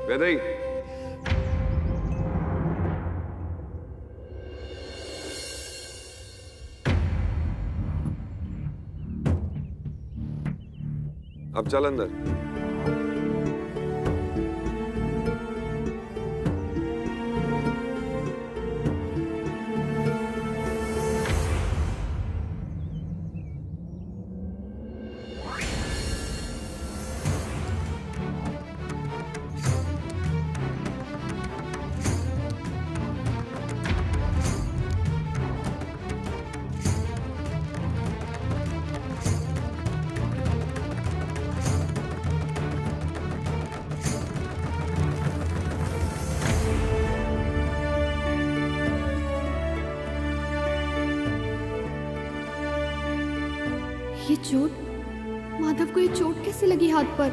वैदेही, अब चल अंदर। ये चोट, माधव को ये चोट कैसे लगी हाथ पर?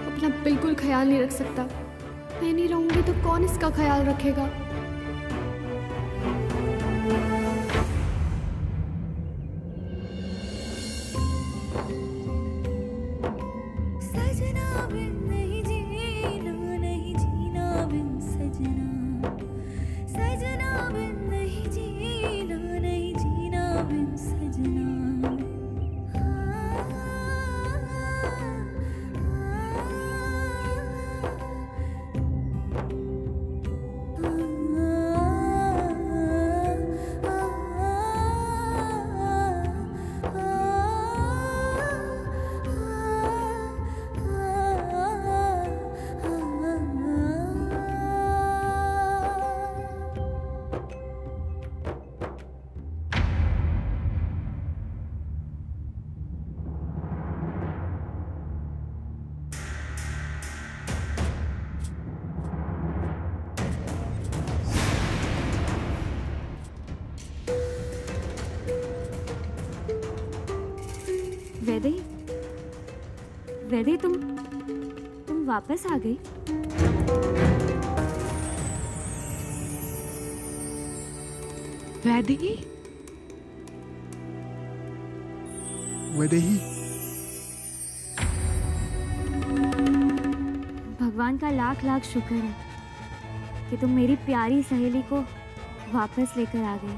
अपना बिल्कुल ख्याल नहीं रख सकता। मैं नहीं रहूंगी तो कौन इसका ख्याल रखेगा? वैदेही, वैदेही तुम वापस आ गई? वैदेही, वैदेही, भगवान का लाख लाख शुक्र है कि तुम मेरी प्यारी सहेली को वापस लेकर आ गई।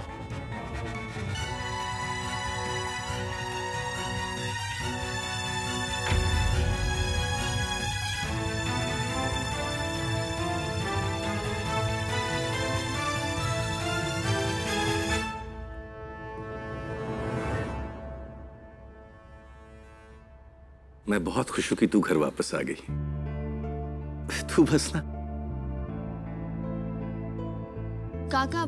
मैं बहुत खुश हूं कि तू घर वापस आ गई। तू बस ना। काका,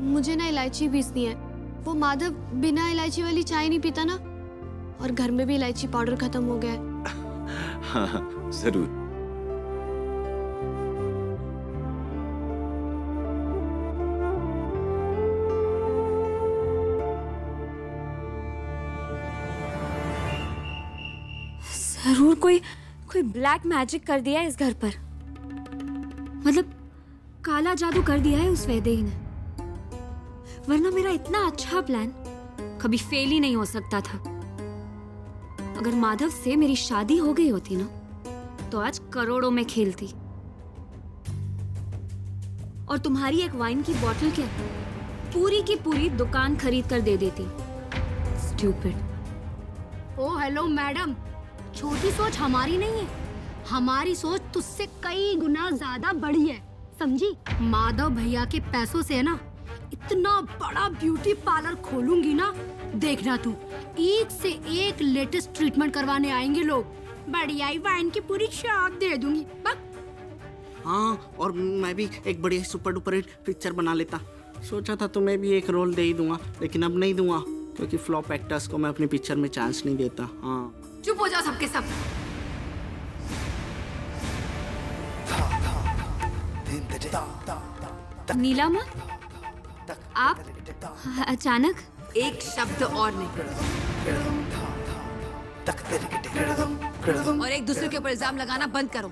मुझे ना इलायची पीसनी है। वो माधव बिना इलायची वाली चाय नहीं पीता ना, और घर में भी इलायची पाउडर खत्म हो गया है। हाँ, जरूर। जरूर कोई ब्लैक मैजिक कर दिया है इस घर पर। मतलब काला जादू कर दिया है उस वैदेही ने, वरना मेरा इतना अच्छा प्लान कभी फेल ही नहीं हो सकता था। अगर माधव से मेरी शादी हो गई होती ना, तो आज करोड़ों में खेलती, और तुम्हारी एक वाइन की बोतल क्या पूरी की पूरी दुकान खरीद कर दे देती। स्टूपिड। ओ हेलो मैडम, छोटी सोच हमारी नहीं है, हमारी सोच तुझसे कई गुना ज्यादा बड़ी है, समझी? माधव भैया के पैसों से है ना, इतना बड़ा ब्यूटी पार्लर खोलूंगी ना, देखना तू, एक से एक लेटेस्ट ट्रीटमेंट करवाने आएंगे लोग। बढ़िया ही वाइन की पूरी शॉप दे दूंगी। हाँ, और मैं भी एक बड़ी सुपर डुपर हिट पिक्चर बना लेता। सोचा था तुम्हें भी एक रोल दे ही दूंगा, लेकिन अब नहीं दूंगा, क्योंकि फ्लॉप एक्टर्स को मैं अपनी पिक्चर में चांस नहीं देता। हाँ, चुप हो जाओ सबके सब। नीलामा, आप अचानक? एक शब्द और नहीं, और एक दूसरे के ऊपर इल्जाम लगाना बंद करो।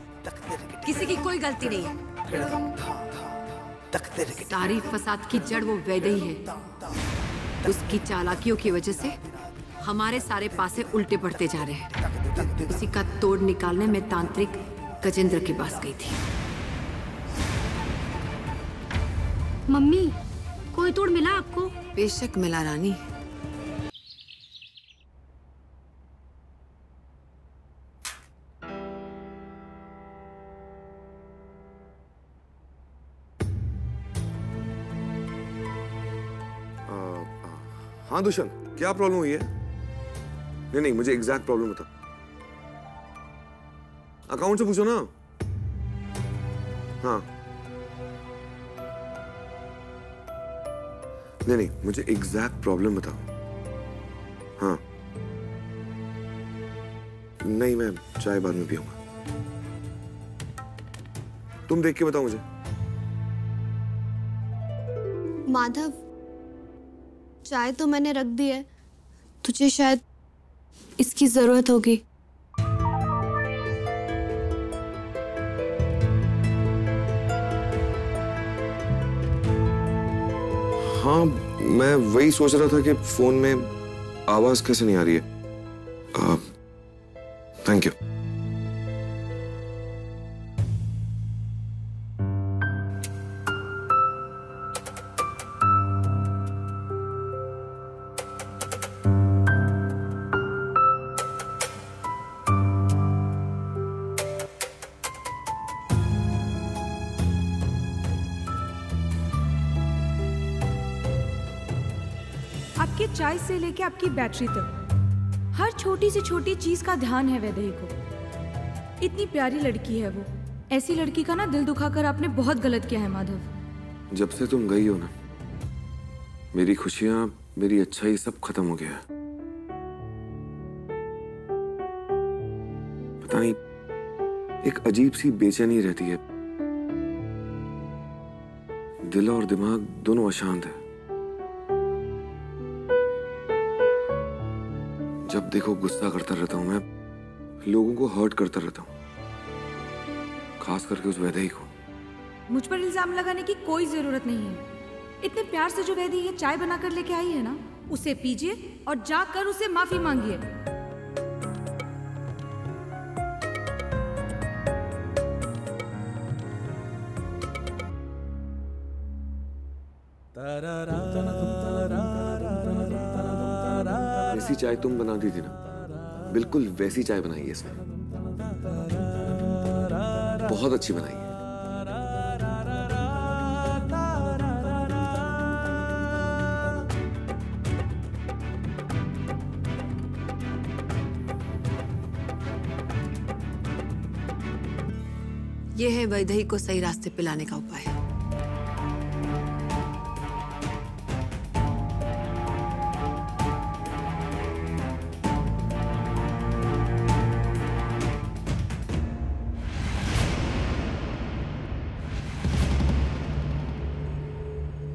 किसी की कोई गलती नहीं है। सारी फसाद की जड़ वो वैदेही है। उसकी चालाकियों की वजह से हमारे सारे पासे उल्टे पड़ते जा रहे हैं। उसी का तोड़ निकालने में तांत्रिक गजेंद्र के पास गई थी। मम्मी, कोई तोड़ मिला आपको? बेशक मिला रानी। हाँ दुष्यंत, क्या प्रॉब्लम हुई है? नहीं, मुझे एग्जैक्ट प्रॉब्लम बता। अकाउंट से पूछो ना। हाँ, नहीं, मुझे एग्जैक्ट प्रॉब्लम बताओ। हाँ, नहीं, मैं चाय बाद में पीऊंगा। तुम देख के बताओ मुझे। माधव, चाय तो मैंने रख दी है, तुझे शायद इसकी जरूरत होगी। हाँ, मैं वही सोच रहा था कि फोन में आवाज कैसे नहीं आ रही है। Thank you. आपकी चाय से लेके आपकी बैटरी तक हर छोटी से छोटी चीज का ध्यान है वैदेही को। इतनी प्यारी लड़की है वो। ऐसी लड़की का ना दिल दुखाकर आपने बहुत गलत किया है माधव। जब से तुम गई हो ना, मेरी खुशियां, मेरी अच्छाई सब खत्म हो गया है। पता नहीं, एक अजीब सी बेचैनी रहती है। दिल और दिमाग दोनों अशांत है। जब देखो गुस्सा करता रहता हूं मैं, लोगों को हर्ट करता रहता हूं, खास करके उस वैदेही को। मुझ पर इल्जाम लगाने की कोई जरूरत नहीं है। इतने प्यार से जो वैदेही ये चाय बनाकर लेके आई है ना, उसे पीजिए और जाकर उसे माफी मांगिए। जैसी चाय तुम बनाती थी ना, बिल्कुल वैसी चाय बनाई है इसने। बहुत अच्छी बनाई है। यह है वैदेही को सही रास्ते पे लाने का उपाय।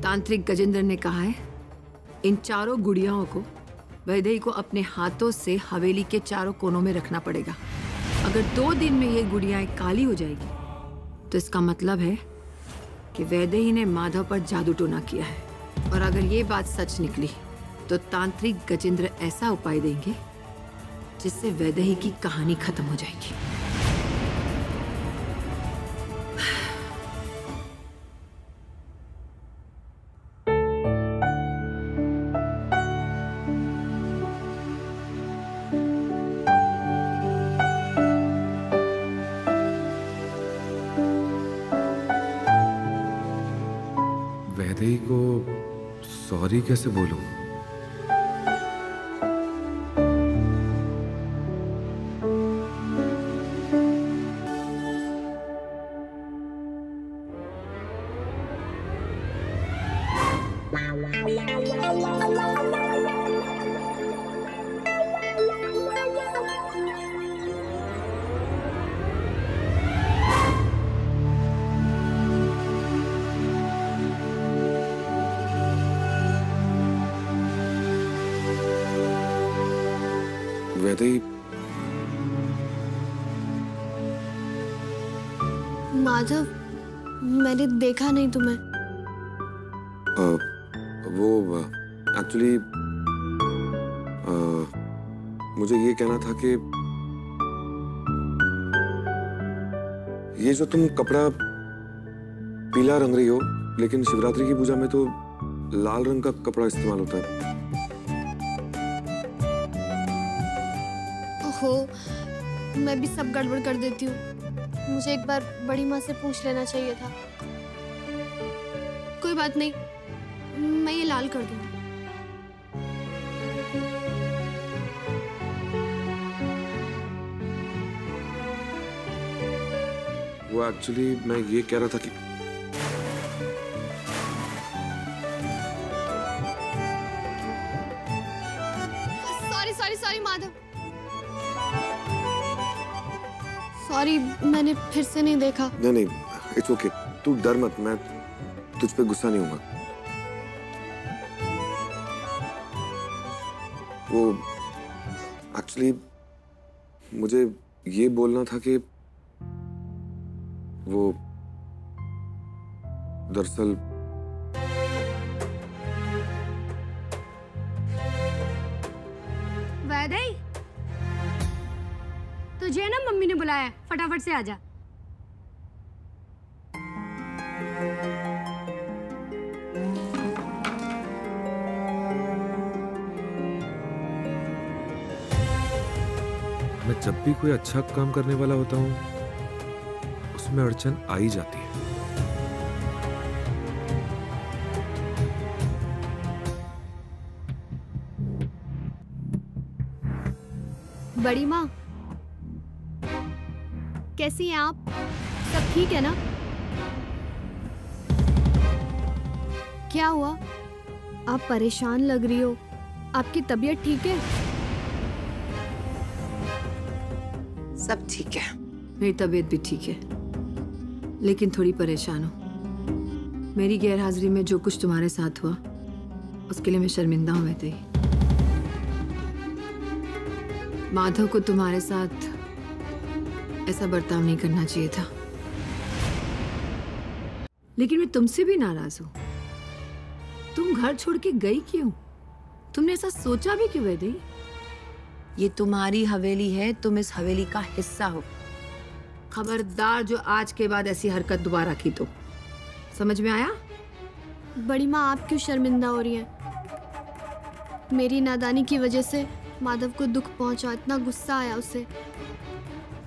तांत्रिक गजेंद्र ने कहा है, इन चारों गुड़ियाओं को वैदेही को अपने हाथों से हवेली के चारों कोनों में रखना पड़ेगा। अगर 2 दिन में ये गुड़ियाएं काली हो जाएगी तो इसका मतलब है कि वैदेही ने माधव पर जादू टोना किया है। और अगर ये बात सच निकली तो तांत्रिक गजेंद्र ऐसा उपाय देंगे जिससे वैदेही की कहानी खत्म हो जाएगी। वैदेही को सॉरी कैसे बोलूं? वैदेही, माधव, मैंने देखा नहीं तुम्हें। वो एक्चुअली मुझे ये कहना था कि ये जो तुम कपड़ा पीला रंग रही हो, लेकिन शिवरात्रि की पूजा में तो लाल रंग का कपड़ा इस्तेमाल होता है। ओहो, मैं भी सब गड़बड़ कर देती हूँ। मुझे एक बार बड़ी माँ से पूछ लेना चाहिए था। कोई बात नहीं, मैं ये लाल कर दूंगी। वो एक्चुअली मैं ये कह रहा था कि सॉरी माधव, सॉरी, मैंने फिर से नहीं देखा। नहीं, इट्स ओके, तू डर मत, मैं तुझ पे गुस्सा नहीं होगा। वो एक्चुअली मुझे ये बोलना था कि वो दरअसल वैदेही, तुझे ना मम्मी ने बुलाया, फटाफट से आजा। मैं जब भी कोई अच्छा काम करने वाला होता हूँ उसमें अड़चन आ ही जाती है। बड़ी माँ, कैसी हैं आप? सब ठीक है ना? क्या हुआ? आप परेशान लग रही हो। आपकी तबीयत ठीक है? सब ठीक है, मेरी तबीयत भी ठीक है, लेकिन थोड़ी परेशान हूँ। मेरी गैरहाजिरी में जो कुछ तुम्हारे साथ हुआ उसके लिए मैं शर्मिंदा हूँ। वैदेही, माधव को तुम्हारे साथ ऐसा बर्ताव नहीं करना चाहिए था, लेकिन मैं तुमसे भी नाराज हूँ। तुम घर छोड़ के गई क्यों? तुमने ऐसा सोचा भी क्यों? वैदेही, ये तुम्हारी हवेली है, तुम इस हवेली का हिस्सा हो। खबरदार जो आज के बाद ऐसी हरकत दोबारा की तो। समझ में आया? बड़ी माँ, आप क्यों शर्मिंदा हो रही हैं? मेरी नादानी की वजह से माधव को दुख पहुंचा, इतना गुस्सा आया उसे।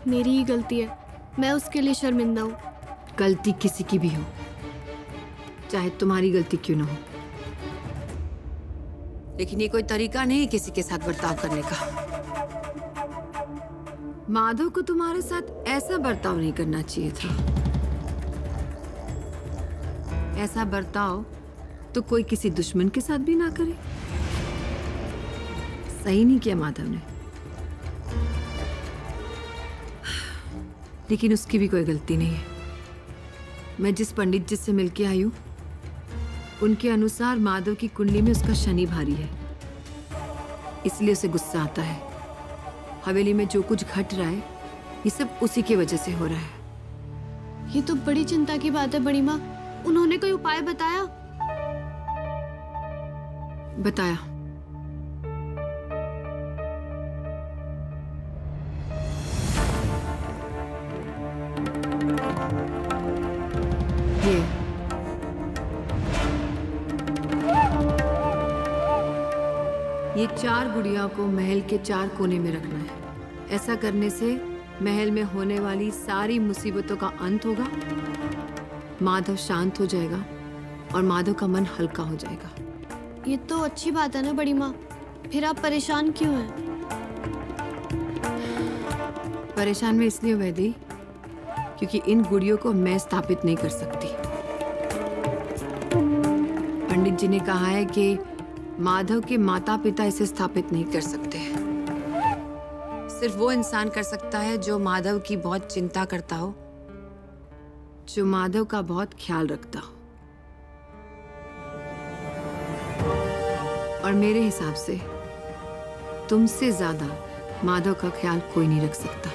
मेरी ही गलती है, मैं उसके लिए शर्मिंदा हूँ। गलती किसी की भी हो, चाहे तुम्हारी गलती क्यों ना हो, लेकिन ये कोई तरीका नहीं किसी के साथ बर्ताव करने का। माधव को तुम्हारे साथ ऐसा बर्ताव नहीं करना चाहिए था। ऐसा बर्ताव तो कोई किसी दुश्मन के साथ भी ना करे। सही नहीं किया माधव ने, लेकिन उसकी भी कोई गलती नहीं है। मैं जिस पंडित जी से मिलके आई हूं, उनके अनुसार माधव की कुंडली में उसका शनि भारी है, इसलिए उसे गुस्सा आता है। हवेली में जो कुछ घट रहा है ये सब उसी की वजह से हो रहा है। ये तो बड़ी चिंता की बात है बड़ी माँ। उन्होंने कोई उपाय बताया? बताया। ये 4 गुड़िया को महल के 4 कोने में रखना है। ऐसा करने से महल में होने वाली सारी मुसीबतों का अंत होगा, माधव शांत हो जाएगा और माधव का मन हल्का हो जाएगा। ये तो अच्छी बात है ना बड़ी माँ, फिर आप परेशान क्यों हैं? परेशान मैं इसलिए वैदेही क्योंकि इन गुड़ियों को मैं स्थापित नहीं कर सकती। पंडित जी ने कहा है कि माधव के माता पिता इसे स्थापित नहीं कर सकते। सिर्फ वो इंसान कर सकता है जो माधव की बहुत चिंता करता हो, जो माधव का बहुत ख्याल रखता हो। और मेरे हिसाब से तुमसे ज्यादा माधव का ख्याल कोई नहीं रख सकता।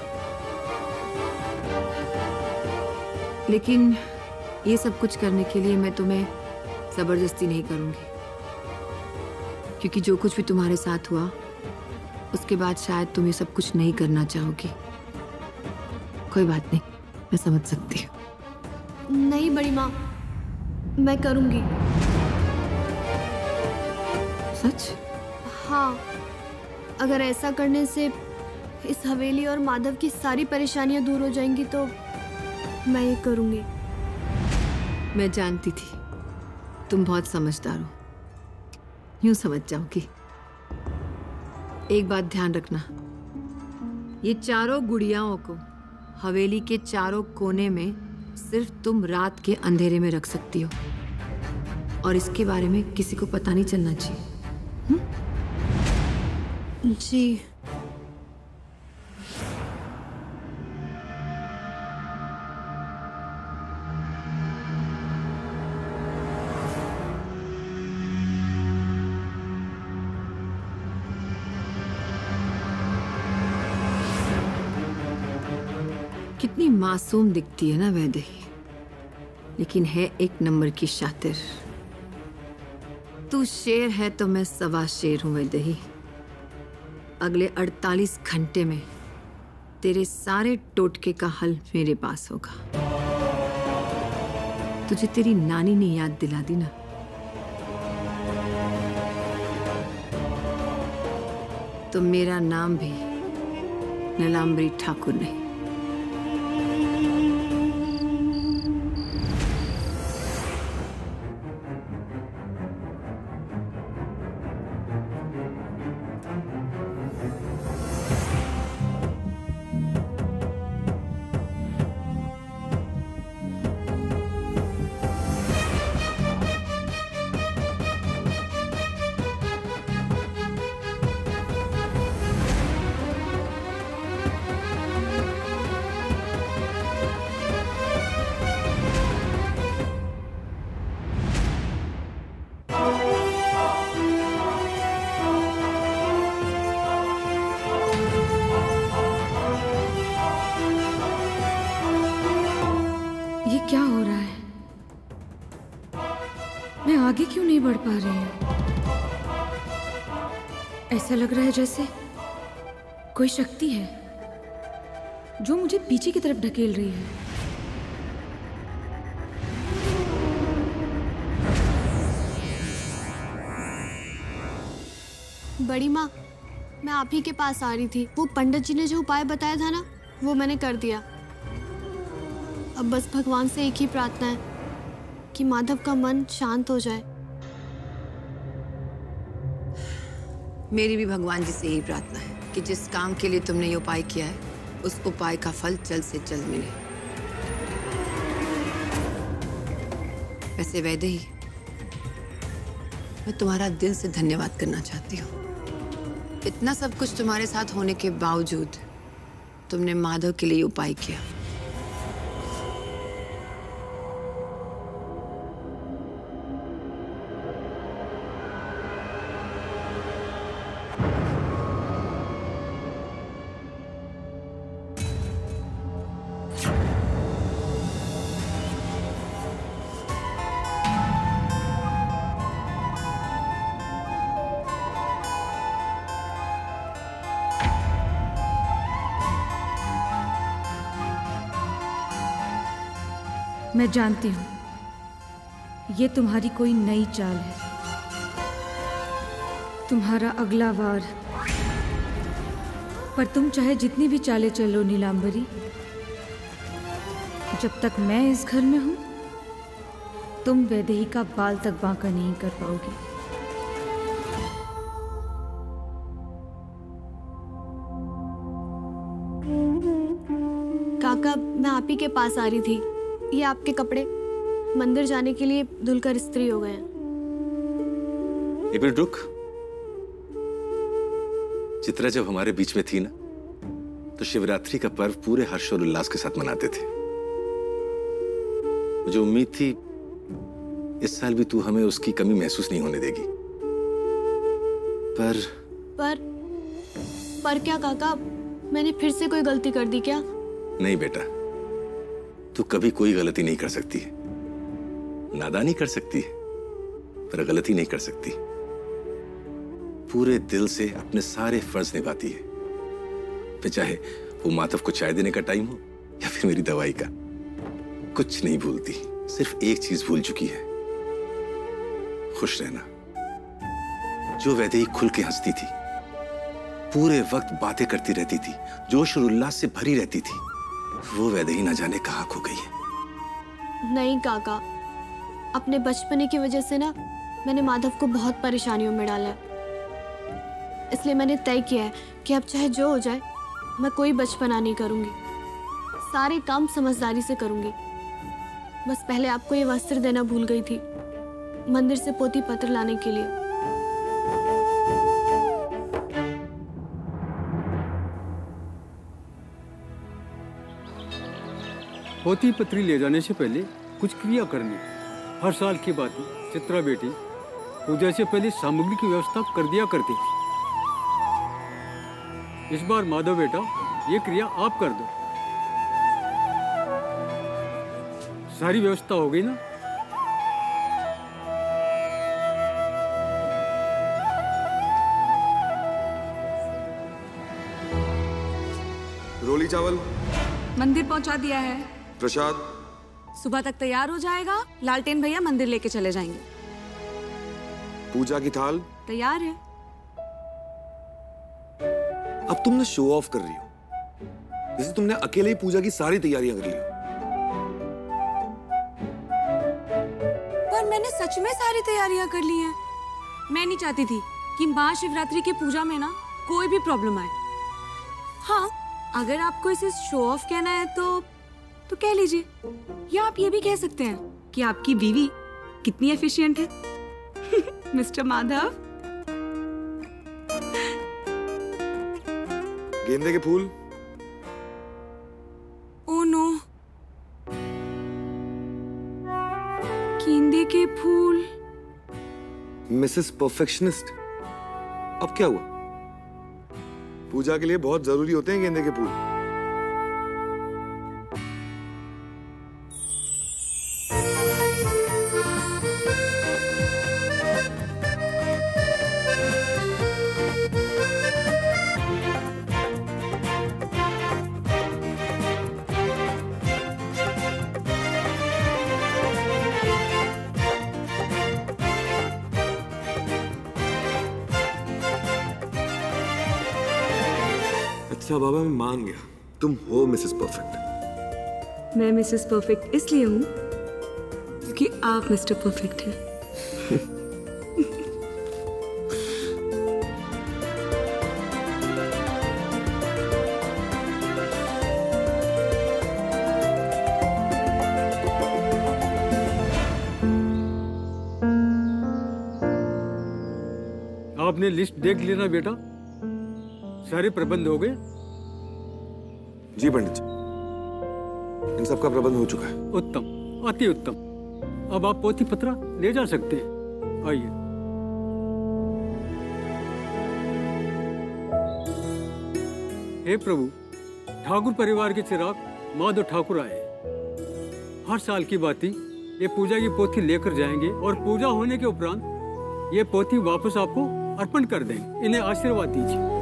लेकिन ये सब कुछ करने के लिए मैं तुम्हें जबरदस्ती नहीं करूंगी, क्योंकि जो कुछ भी तुम्हारे साथ हुआ उसके बाद शायद तुम ये सब कुछ नहीं करना चाहोगी। कोई बात नहीं, मैं समझ सकती हूँ। नहीं बड़ी माँ, मैं करूँगी। सच? हाँ, अगर ऐसा करने से इस हवेली और माधव की सारी परेशानियां दूर हो जाएंगी तो मैं ये करूँगी। मैं जानती थी तुम बहुत समझदार हो, यूं समझ जाओगी। एक बात ध्यान रखना, ये चारों गुड़ियाओं को हवेली के चारों कोने में सिर्फ तुम रात के अंधेरे में रख सकती हो और इसके बारे में किसी को पता नहीं चलना चाहिए। जी। कितनी मासूम दिखती है ना वैदेही, लेकिन है एक नंबर की शातिर। तू शेर है तो मैं सवा शेर हूं वैदेही। अगले 48 घंटे में तेरे सारे टोटके का हल मेरे पास होगा। तुझे तेरी नानी ने याद दिला दी ना, तो मेरा नाम भी नीलांबरी ठाकुर नहीं। क्या हो रहा है? मैं आगे क्यों नहीं बढ़ पा रही हूँ? ऐसा लग रहा है जैसे कोई शक्ति है जो मुझे पीछे की तरफ ढकेल रही है। बड़ी माँ, मैं आप ही के पास आ रही थी। वो पंडित जी ने जो उपाय बताया था ना, वो मैंने कर दिया। अब बस भगवान से एक ही प्रार्थना है कि माधव का मन शांत हो जाए। मेरी भी भगवान जी से यही प्रार्थना है कि जिस काम के लिए तुमने ये उपाय किया है, उस उपाय का फल जल्द से जल्द मिले। वैसे वैदेही, मैं तुम्हारा दिल से धन्यवाद करना चाहती हूँ। इतना सब कुछ तुम्हारे साथ होने के बावजूद तुमने माधव के लिए उपाय किया। मैं जानती हूँ ये तुम्हारी कोई नई चाल है, तुम्हारा अगला वार। पर तुम चाहे जितनी भी चालें चलो नीलांबरी, जब तक मैं इस घर में हूँ, तुम वैदेही का बाल तक बांका नहीं कर पाओगी। काका, मैं आप ही के पास आ रही थी। ये आपके कपड़े मंदिर जाने के लिए धुलकर इस्त्री हो गए हैं। एक मिनट रुक। चित्रा जब हमारे बीच में थी ना, तो शिवरात्रि का पर्व पूरे हर्ष और उल्लास के साथ मनाते थे। मुझे उम्मीद थी इस साल भी तू हमें उसकी कमी महसूस नहीं होने देगी। पर क्या काका, मैंने फिर से कोई गलती कर दी क्या? नहीं बेटा, तू कभी कोई गलती नहीं कर सकती है। नादानी कर सकती है, पर गलती नहीं कर सकती। पूरे दिल से अपने सारे फर्ज निभाती है, फिर चाहे वो माधव को चाय देने का टाइम हो या फिर मेरी दवाई का। कुछ नहीं भूलती, सिर्फ एक चीज भूल चुकी है, खुश रहना। जो वैदेही खुल के हंसती थी, पूरे वक्त बातें करती रहती थी, जोश और उल्लास से भरी रहती थी, वो वैदेही न जाने कहाँ खो गई है। नहीं काका, अपने बचपने की वजह से ना मैंने माधव को बहुत परेशानियों में डाला है। इसलिए मैंने तय किया है कि अब चाहे जो हो जाए मैं कोई बचपना नहीं करूंगी, सारे काम समझदारी से करूंगी। बस पहले आपको ये वस्त्र देना भूल गई थी, मंदिर से पोती पत्र लाने के लिए। पोती पत्री ले जाने से पहले कुछ क्रिया करनी। हर साल की बात है, चित्रा बेटी पूजा से पहले सामग्री की व्यवस्था कर दिया करती थी। इस बार माधव बेटा ये क्रिया आप कर दो। सारी व्यवस्था हो गई ना? रोली चावल मंदिर पहुंचा दिया है। प्रसाद सुबह तक तैयार हो जाएगा। लालटेन भैया मंदिर लेके चले जाएंगे। पूजा की थाल तैयार है। अब तुमने शो ऑफ कर रही हो, जैसे तुमने अकेले ही पूजा की सारी तैयारियां कर ली। पर मैंने सच में सारी तैयारियां कर ली हैं। मैं नहीं चाहती थी कि महाशिवरात्रि की पूजा में ना कोई भी प्रॉब्लम आए। हाँ, अगर आपको इसे शो ऑफ कहना है तो कह लीजिए, या आप ये भी कह सकते हैं कि आपकी बीवी कितनी एफिशिएंट है। मिस्टर माधव, गेंदे के फूल। ओह नो, गेंदे के फूल। मिसेस परफेक्शनिस्ट, अब क्या हुआ? पूजा के लिए बहुत जरूरी होते हैं गेंदे के फूल। अच्छा बाबा, मैं मान गया, तुम हो मिसेस परफेक्ट। मैं मिसेस परफेक्ट इसलिए हूँ क्योंकि आप मिस्टर परफेक्ट हैं। आपने लिस्ट देख लेना बेटा, सारे प्रबंध हो गए? जी पंडित जी, इन सब का प्रबंध हो चुका है। उत्तम, अति उत्तम। अब आप पोथी पत्रा ले जा सकते हैं। आइए। हे प्रभु, ठाकुर परिवार के चिराग माधव ठाकुर आए। हर साल की भांति ये पूजा की पोथी लेकर जाएंगे और पूजा होने के उपरांत ये पोथी वापस आपको अर्पण कर देंगे। इन्हें आशीर्वाद दीजिए।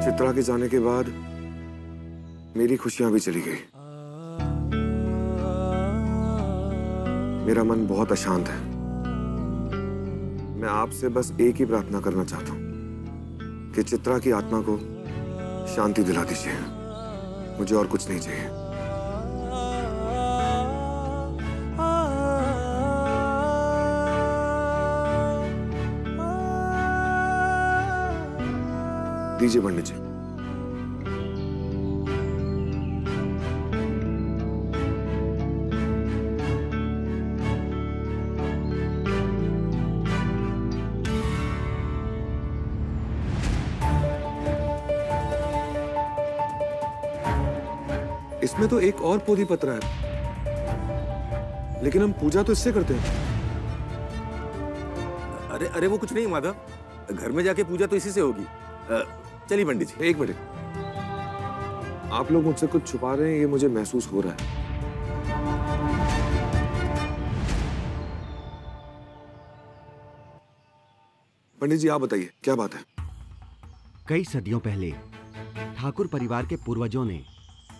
चित्रा के जाने के बाद मेरी खुशियां भी चली गई। मेरा मन बहुत अशांत है। मैं आपसे बस एक ही प्रार्थना करना चाहता हूं कि चित्रा की आत्मा को शांति दिला दीजिए। मुझे और कुछ नहीं चाहिए। दीजिए पंडित जी। इसमें तो एक और पोथी पत्र है, लेकिन हम पूजा तो इससे करते हैं। अरे अरे, वो कुछ नहीं माधव, घर में जाके पूजा तो इसी से होगी। चलिए पंडित जी। एक मिनट, आप लोग मुझसे कुछ छुपा रहे हैं, ये मुझे महसूस हो रहा है। पंडित जी आप बताइए, क्या बात है? कई सदियों पहले ठाकुर परिवार के पूर्वजों ने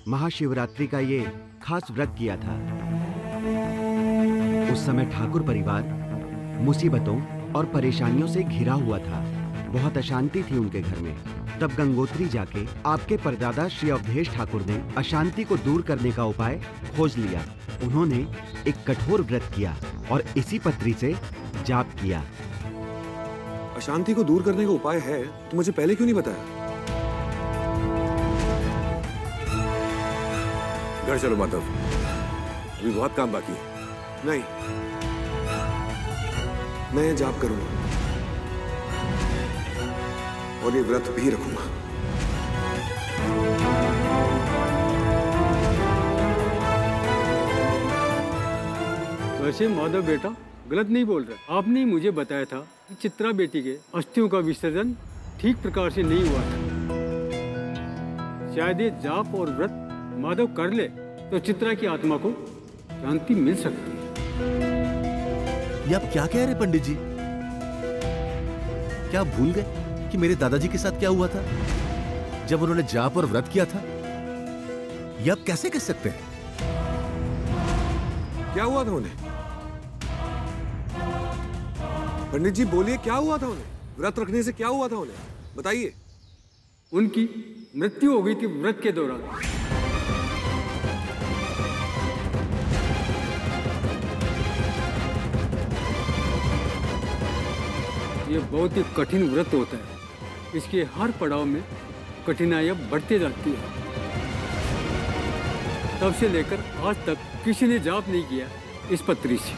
महाशिवरात्रि का ये खास व्रत किया था। उस समय ठाकुर परिवार मुसीबतों और परेशानियों से घिरा हुआ था। बहुत अशांति थी उनके घर में। तब गंगोत्री जाके आपके परदादा श्री अवधेश ठाकुर ने अशांति को दूर करने का उपाय खोज लिया। उन्होंने एक कठोर व्रत किया और इसी पत्री से जाप किया। अशांति को दूर करने का उपाय है तो मुझे पहले क्यों नहीं बताया? घर चलो माधव, अभी बहुत काम बाकी है। नहीं, मैं ये जाप करूंगा और ये व्रत भी रखूंगा। वैसे माधव बेटा गलत नहीं बोल रहा। आपने मुझे बताया था कि चित्रा बेटी के अस्थियों का विसर्जन ठीक प्रकार से नहीं हुआ था। शायद ये जाप और व्रत माधव कर ले तो चित्रा की आत्मा को शांति मिल सकती है। ये आप क्या कह रहे पंडित जी? क्या आप भूल गए कि मेरे दादाजी के साथ क्या हुआ था जब उन्होंने जाप और व्रत किया था? ये आप कैसे कह सकते हैं? क्या हुआ था उन्हें? पंडित जी बोलिए, क्या हुआ था उन्हें? व्रत रखने से क्या हुआ था उन्हें? बताइए। उनकी मृत्यु हो गई थी व्रत के दौरान। ये बहुत ही कठिन व्रत होता है। इसके हर पड़ाव में कठिनाइयां बढ़ती जाती है। तब से लेकर आज तक किसी ने जाप नहीं किया इस पत्री से।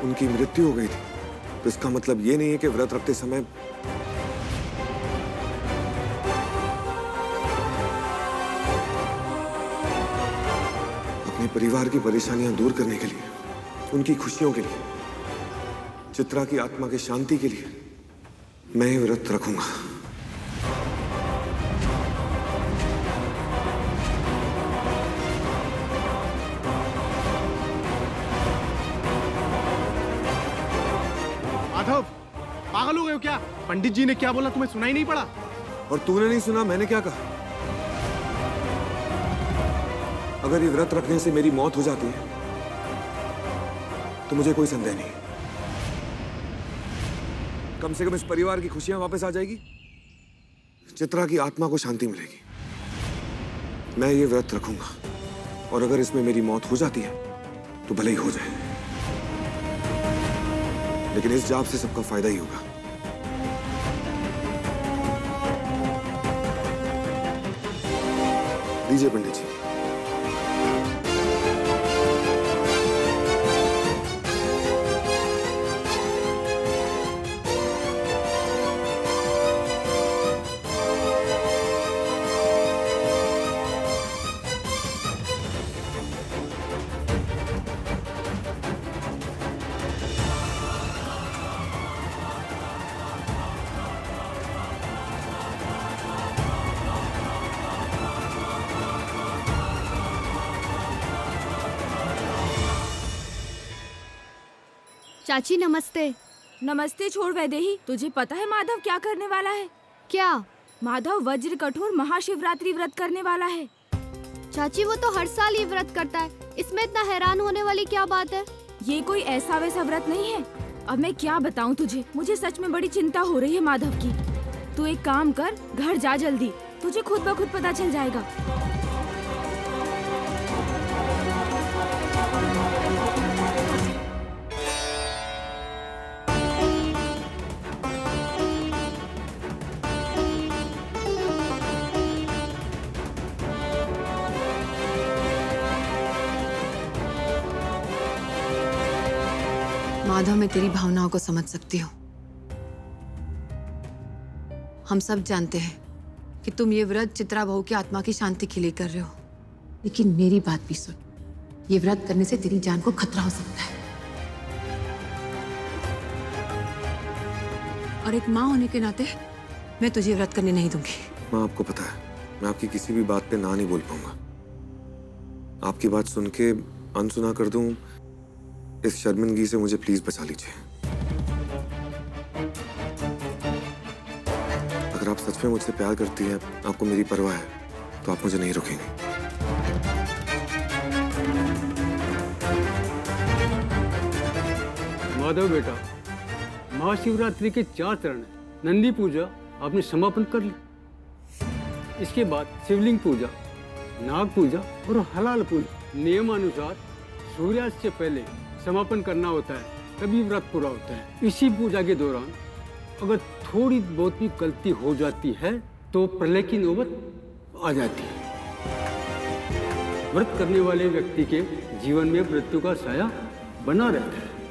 उनकी मृत्यु हो गई थी तो इसका मतलब ये नहीं है कि व्रत रखते समय अपने परिवार की परेशानियां दूर करने के लिए, उनकी खुशियों के लिए, चित्रा की आत्मा की शांति के लिए मैं ये व्रत रखूंगा। माधव, पागल हो गए हो क्या? पंडित जी ने क्या बोला तुम्हें सुनाई नहीं पड़ा? और तूने नहीं सुना मैंने क्या कहा? अगर ये व्रत रखने से मेरी मौत हो जाती है तो मुझे कोई संदेह नहीं। कम से कम इस परिवार की खुशियां वापस आ जाएगी, चित्रा की आत्मा को शांति मिलेगी। मैं ये व्रत रखूंगा और अगर इसमें मेरी मौत हो जाती है तो भले ही हो जाए, लेकिन इस जाप से सबका फायदा ही होगा। दीजिए पंडित जी। चाची नमस्ते। नमस्ते छोड़ वैदेही, तुझे पता है माधव क्या करने वाला है? क्या? माधव वज्र कठोर महाशिवरात्रि व्रत करने वाला है। चाची वो तो हर साल ये व्रत करता है, इसमें इतना हैरान होने वाली क्या बात है? ये कोई ऐसा वैसा व्रत नहीं है। अब मैं क्या बताऊं तुझे, मुझे सच में बड़ी चिंता हो रही है माधव की। तू एक काम कर, घर जा जल्दी, तुझे खुद ब खुद पता चल जाएगा। माधव, मैं तेरी भावनाओं को समझ सकती हूँ। हम सब जानते हैं कि तुम ये व्रत चित्रा बहू की आत्मा की शांति के लिए कर रहे हो, लेकिन मेरी बात भी सुन। ये व्रत करने से तेरी जान को खतरा हो सकता है, और एक माँ होने के नाते मैं तुझे व्रत करने नहीं दूंगी। माँ, आपको पता है मैं आपकी किसी भी बात पे ना नहीं बोल पाऊंगा। आपकी बात सुन के अनसुना कर दूं, इस शर्मिंदगी से मुझे प्लीज बचा लीजिए। सच में मुझसे प्यार करती हैं, आपको मेरी परवाह है, तो आप मुझे नहीं रोकेंगे। माधव बेटा, महाशिवरात्रि के 4 चरण हैं। नंदी पूजा आपने समापन कर ली। इसके बाद शिवलिंग पूजा, नाग पूजा और हलाल पूजा नियमानुसार सूर्यास्त से पहले समापन करना होता है, तभी व्रत पूरा होता है। इसी पूजा के दौरान अगर थोड़ी बहुत भी गलती हो जाती है तो प्रलय की नौबत आ जाती है। व्रत करने वाले व्यक्ति के जीवन में मृत्यु का साया बना रहता है।